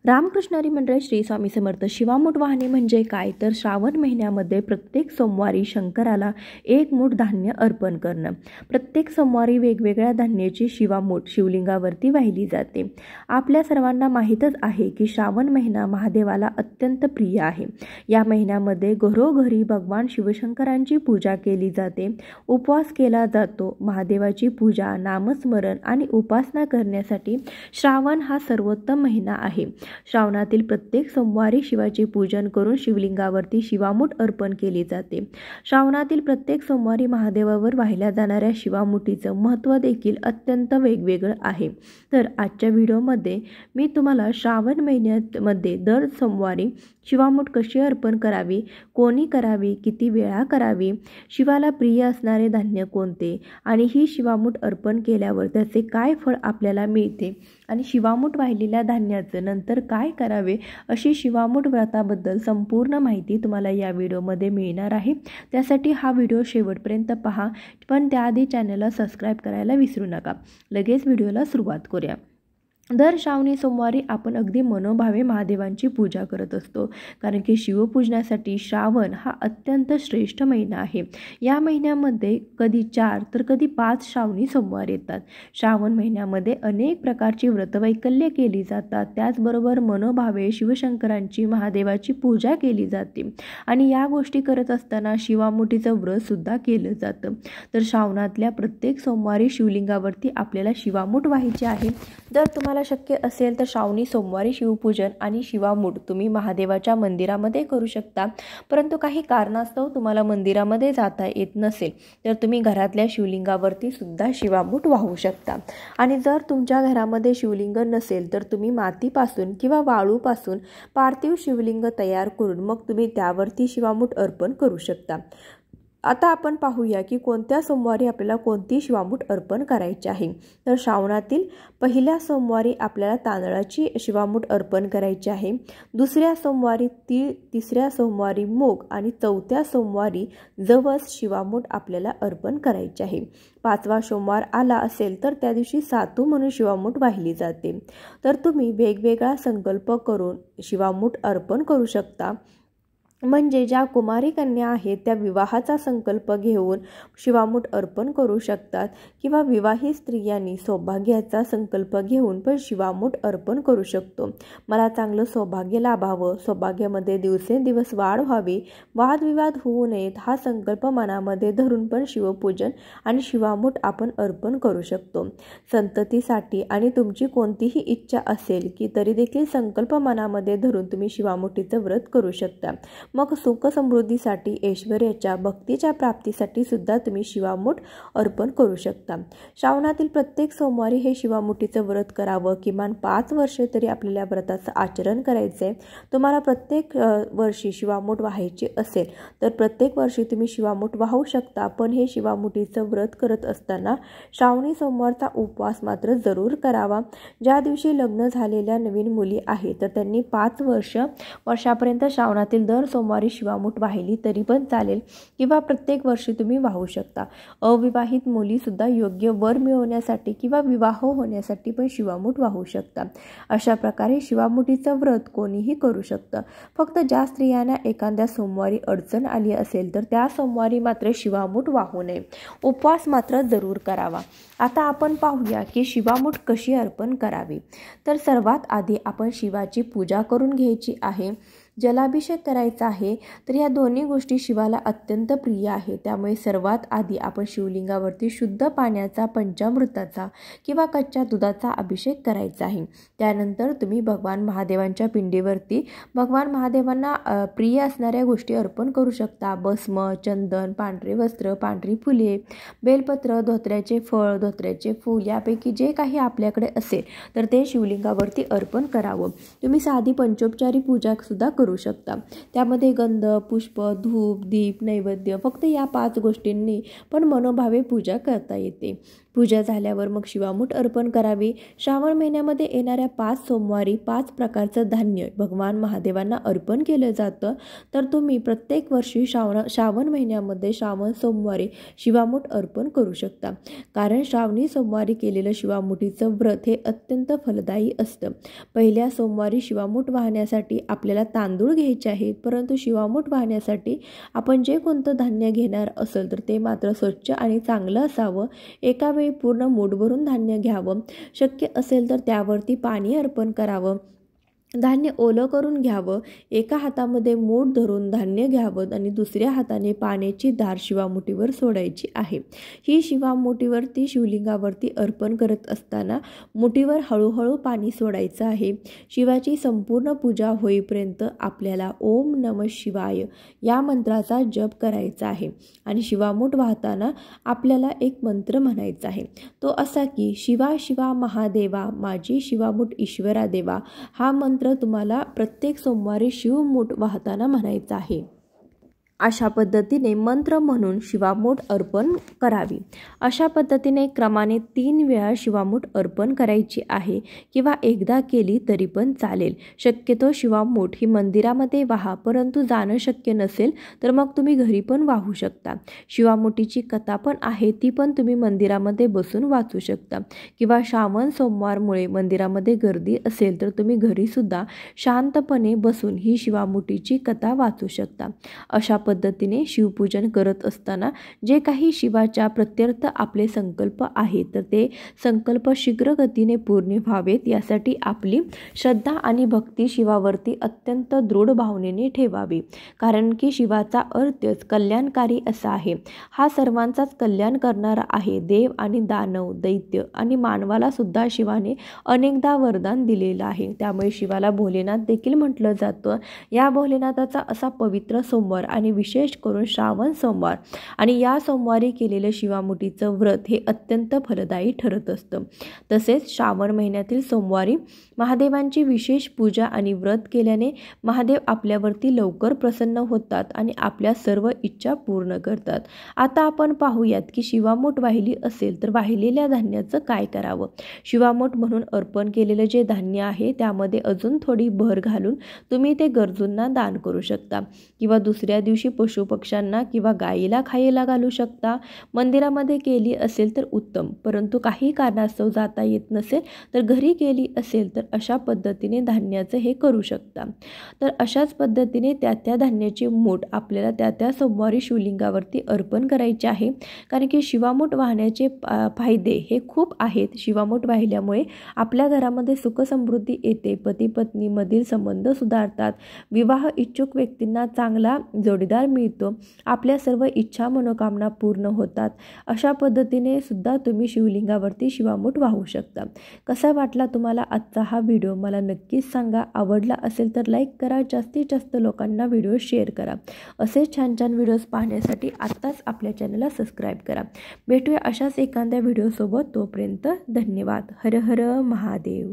रामकृष्ण हरी मंडळ श्री स्वामी समर्थ. शिवामूठ वाहने म्हणजे काय तर श्रावण महिन्यामध्ये प्रत्येक सोमवारी शंकराला एक मूठ धान्य अर्पण करणं. प्रत्येक सोमवारी वेगवेगळ्या धान्याची शिवामूठ शिवलिंगावरती वाहिली जाते. आपल्या सर्वांना माहीतच आहे की श्रावण महिना महादेवाला अत्यंत प्रिय आहे. या महिन्यामध्ये घरोघरी भगवान शिवशंकरांची पूजा केली जाते, उपवास केला जातो. महादेवाची पूजा, नामस्मरण आणि उपासना करण्यासाठी श्रावण हा सर्वोत्तम महिना आहे. श्रावणातील प्रत्येक सोमवारी शिवाचे पूजन करून शिवलिंगावरती शिवामूठ अर्पण केली जाते. श्रावणातील प्रत्येक सोमवारी महादेवावर वाहिल्या जाणाऱ्या शिवामुठीचं महत्त्व देखील अत्यंत वेगवेगळं आहे. तर आजच्या व्हिडिओमध्ये मी तुम्हाला श्रावण महिन्यामध्ये दर सोमवारी शिवामूठ कशी अर्पण करावी, कोणी करावी, किती वेळा करावी, शिवाला प्रिय असणारे धान्य कोणते आणि ही शिवामूठ अर्पण केल्यावर त्याचे काय फळ आपल्याला मिळते आणि शिवामूठ वाहिलेल्या धान्याचं नंतर काय करावे अशी शिवामूठ व्रताबद्दल संपूर्ण माहिती तुम्हाला या व्हिडिओमध्ये मिळणार आहे. त्यासाठी हा व्हिडिओ शेवटपर्यंत पहा, पण त्याआधी चॅनलला सबस्क्राईब करायला विसरू नका. लगेच व्हिडिओला सुरुवात करूया. दर श्रावणी सोमवारी आपण अगदी मनोभावे महादेवांची पूजा करत असतो, कारण की शिवपूजनासाठी श्रावण हा अत्यंत श्रेष्ठ महिना आहे. या महिन्यामध्ये कधी 4 तर कधी 5 श्रावणी सोमवार येतात. श्रावण महिन्यामध्ये अनेक प्रकारची व्रतवैकल्ये केली जातात. त्याचबरोबर मनोभावे शिवशंकरांची, महादेवाची पूजा केली जाते आणि या गोष्टी करत असताना शिवामुठीचं व्रतसुद्धा केलं जातं. तर श्रावणातल्या प्रत्येक सोमवारी शिवलिंगावरती आपल्याला शिवामूठ व्हायची आहे. जर तुम्हाला शक्य असेल तर श्रावणी सोमवारी शिवपूजन आणि शिवामूठ तुम्ही महादेवाच्या मंदिरामध्ये करू शकता. परंतु काही कारणास्तव तुम्हाला मंदिरामध्ये जाता येत नसेल तर तुम्ही घरातल्या शिवलिंगावरती सुद्धा शिवामूठ वाहू शकता. आणि जर तुमच्या घरामध्ये शिवलिंग नसेल तर तुम्ही मातीपासून किंवा वाळूपासून पार्थिव शिवलिंग तयार करून मग तुम्ही त्यावरती शिवामूठ अर्पण करू शकता. आता आपण पाहूया की कोणत्या सोमवारी आपल्याला कोणती शिवामूठ अर्पण करायची आहे. तर श्रावणातील पहिल्या सोमवारी आपल्याला तांदळाची शिवामूठ अर्पण करायची आहे. दुसऱ्या सोमवारी तीळ, तिसऱ्या सोमवारी मूग आणि चौथ्या सोमवारी जवस शिवामूठ आपल्याला अर्पण करायची आहे. 5वा सोमवार आला असेल तर त्या दिवशी सातू म्हणून शिवामूठ वाहिली जाते. तर तुम्ही वेगवेगळा संकल्प करून शिवामूठ अर्पण करू शकता. म्हणजे ज्या कुमारी कन्या आहेत त्या विवाहाचा संकल्प घेऊन शिवामूठ अर्पण करू शकतात किंवा विवाहित स्त्रियांनी सौभाग्याचा संकल्प घेऊन पण शिवामूठ अर्पण करू शकतो. मला चांगलं सौभाग्य लाभावं, सौभाग्यामध्ये दिवसेंदिवस वाढ व्हावी, वादविवाद होऊ नयेत हा संकल्प मनामध्ये धरून पण शिवपूजन आणि शिवामूठ आपण अर्पण करू शकतो. संततीसाठी आणि तुमची कोणतीही इच्छा असेल की तरी देखील संकल्प मनामध्ये धरून तुम्ही शिवामुठीचं व्रत करू शकता. मग सुख समृद्धीसाठी, ऐश्वर्याच्या, भक्तीच्या प्राप्तीसाठी सुद्धा तुम्ही शिवामूठ अर्पण करू शकता. श्रावणातील प्रत्येक सोमवारी हे शिवामुठीचं व्रत करावं. किमान 5 वर्षे तरी आपल्याला व्रताचं आचरण करायचं आहे. तुम्हाला प्रत्येक वर्षी शिवामूठ व्हायची असेल तर प्रत्येक वर्षी तुम्ही शिवामूठ वाहू शकता. पण हे शिवामुठीचं व्रत करत असताना श्रावणी सोमवारचा उपवास मात्र जरूर करावा. ज्या दिवशी लग्न झालेल्या नवीन मुली आहेत तर त्यांनी 5 वर्षापर्यंत श्रावणातील दर सोमवारी शिवामूठ वाहिली तरी पण चालेल किंवा प्रत्येक वर्षी तुम्ही वाहू शकता. अविवाहित मुली सुद्धा योग्य वर मिळवण्यासाठी किंवा विवाह होण्यासाठी पण शिवामूठ वाहू शकता. अशा प्रकारे शिवामुठीचं व्रत कोणीही करू शकतं. फक्त ज्या स्त्रियांना एखाद्या सोमवारी अडचण आली असेल तर त्या सोमवारी मात्र शिवामूठ वाहू नये, उपवास मात्र जरूर करावा. आता आपण पाहूया की शिवामूठ कशी अर्पण करावी. तर सर्वात आधी आपण शिवाची पूजा करून घ्यायची आहे. जलाभिषेक करायचा आहे. तर या दोन्ही गोष्टी शिवाला अत्यंत प्रिय आहे. त्यामुळे सर्वात आधी आपण शिवलिंगावरती शुद्ध पाण्याचा, पंचामृताचा किंवा कच्च्या दुधाचा अभिषेक करायचा आहे. त्यानंतर तुम्ही भगवान महादेवांच्या पिंडीवरती भगवान महादेवांना प्रिय असणाऱ्या गोष्टी अर्पण करू शकता. भस्म, चंदन, पांढरे वस्त्र, पांढरी फुले, बेलपत्र, धोत्र्याचे फळ, धोत्र्याचे फूल यापैकी जे काही आपल्याकडे असेल तर ते शिवलिंगावरती अर्पण करावं. तुम्ही साधी पंचोपचारी पूजा सुद्धा करू शकता. त्यामध्ये गंध, पुष्प, धूप, दीप, नैवेद्य फक्त या 5 गोष्टींनी पण मनोभावे पूजा करता येते. पूजा झाल्यावर मग शिवामूठ अर्पण करावी। श्रावण महिन्यामध्ये येणाऱ्या 5 सोमवारी 5 प्रकारचं धान्य भगवान महादेवांना अर्पण केलं जातं। तर तुम्ही प्रत्येक वर्षी श्रावण महिन्यामध्ये श्रावण सोमवारी शिवामूठ अर्पण करू शकता, कारण श्रावणी सोमवारी केलेलं शिवामुठीचं व्रत हे अत्यंत फलदायी असतं। पहिल्या सोमवारी शिवामूठ वाहण्यासाठी आपल्याला तांदूळ घ्यायचे आहेत, परंतु शिवामूठ वाहण्यासाठी आपण जे कोणतं धान्य घेणार असेल तर ते मात्र स्वच्छ आणि चांगलं असावं। एका वेळी पूर्ण मूठभरून धान्य घ्यावं, शक्य असेल तर त्यावरती पाणी अर्पण करावं, धान्य ओलं करून घ्यावं, एका हातामध्ये मूठ धरून धान्य घ्यावं आणि दुसऱ्या हाताने पाण्याची धार शिवामुठीवर सोडायची आहे। ही शिवामुठीवरती शिवलिंगावरती अर्पण करत असताना मुठीवर हळूहळू पाणी सोडायचं आहे। शिवाची संपूर्ण पूजा होईपर्यंत आपल्याला ओम नमः शिवाय या मंत्राचा जप करायचा आहे आणि शिवामूठ वाहताना आपल्याला एक मंत्र म्हणायचा आहे, तो असा की शिवा शिवा महादेवा माझी शिवामूठ ईश्वरा देवा। हा मंत्र तुम्हाला प्रत्येक सोमवारी शिवमूठ वाहताना म्हणायचा आहे। अशा पद्धतीने मंत्र म्हणून शिवामूठ अर्पण करावी। अशा पद्धतीने क्रमाने 3 वेळा शिवामूठ अर्पण करायची आहे किंवा एकदा केली तरी पण चालेल। शक्यतो शिवामूठ ही मंदिरामध्ये वाहा, परंतु जाणं शक्य नसेल तर मग तुम्ही घरी पण वाहू शकता। शिवामुठीची कथा पण आहे, ती पण तुम्ही मंदिरामध्ये बसून वाचू शकता किंवा श्रावण सोमवारमुळे मंदिरामध्ये गर्दी असेल तर तुम्ही घरी सुद्धा शांतपणे बसून ही शिवामुठीची कथा वाचू शकता। अशा पद्धतीने शिवपूजन करत असताना जे काही शिवाच्या प्रत्यर्थ आपले संकल्प आहेत तर ते संकल्प शीघ्र गतीने पूर्ण व्हावेत यासाठी आपली श्रद्धा आणि भक्ती शिवावरती अत्यंत दृढ भावनेने ठेवावी, कारण की शिवाचा अर्थच कल्याणकारी असा आहे। हा सर्वांचाच कल्याण करणारा आहे। देव आणि दानव, दैत्य आणि मानवाला सुद्धा शिवाने अनेकदा वरदान दिलेलं आहे, त्यामुळे शिवाला भोलेनाथ देखील म्हटलं जातं। या भोलेनाथाचा असा पवित्र सोमवार आणि विशेष करून श्रावण सोमवार आणि या सोमवारी केलेलं शिवामुठीचं व्रत हे अत्यंत फलदायी ठरत असतं। तसेच श्रावण महिन्यातील सोमवारी महादेवांची विशेष पूजा आणि व्रत केल्याने महादेव आपल्यावरती लवकर प्रसन्न होतात आणि आपल्या सर्व इच्छा पूर्ण करतात। आता आपण पाहूयात की शिवामूठ वाहिली असेल तर वाहिलेल्या धान्याचं काय करावं। शिवामूठ म्हणून अर्पण केलेलं जे धान्य आहे त्यामध्ये अजून थोडी भर घालून तुम्ही ते गरजूंना दान करू शकता किंवा दुसऱ्या दिवशी पशुपक्ष्यांना किंवा गायीला खायला घालू शकता। मंदिरामध्ये केली असेल तर उत्तम, परंतु काही कारणास्तव जाता येत नसेल तर घरी केली असेल तर अशा पद्धतीने धान्याचं हे करू शकता। तर अशाच पद्धतीने त्या धान्याची मूठ आपल्याला त्या सोमवारी शिवलिंगावरती अर्पण करायचे आहे, कारण की शिवामूठ वाहण्याचे फायदे हे खूप आहेत। शिवामूठ वाहिल्यामुळे आपल्या घरामध्ये सुख समृद्धी येते, पती पत्नीमधील संबंध सुधारतात, विवाह इच्छुक व्यक्तींना चांगला जोडीदार मिळतो, आपल्या सर्व इच्छा मनोकामना पूर्ण होतात। अशा पद्धतीने सुद्धा तुम्ही शिवलिंगावरती शिवामूठ वाहू शकता। कसा वाटला तुम्हाला आजचा हा व्हिडिओ मला नक्कीच सांगा। आवडला असेल तर लाईक करा, जास्तीत जास्त लोकांना व्हिडिओ शेअर करा। असे छान छान व्हिडिओज पाहण्यासाठी आत्ताच आपल्या चॅनलला सबस्क्राईब करा। भेटूया अशाच एखाद्या व्हिडिओसोबत, तोपर्यंत धन्यवाद। हर हर महादेव।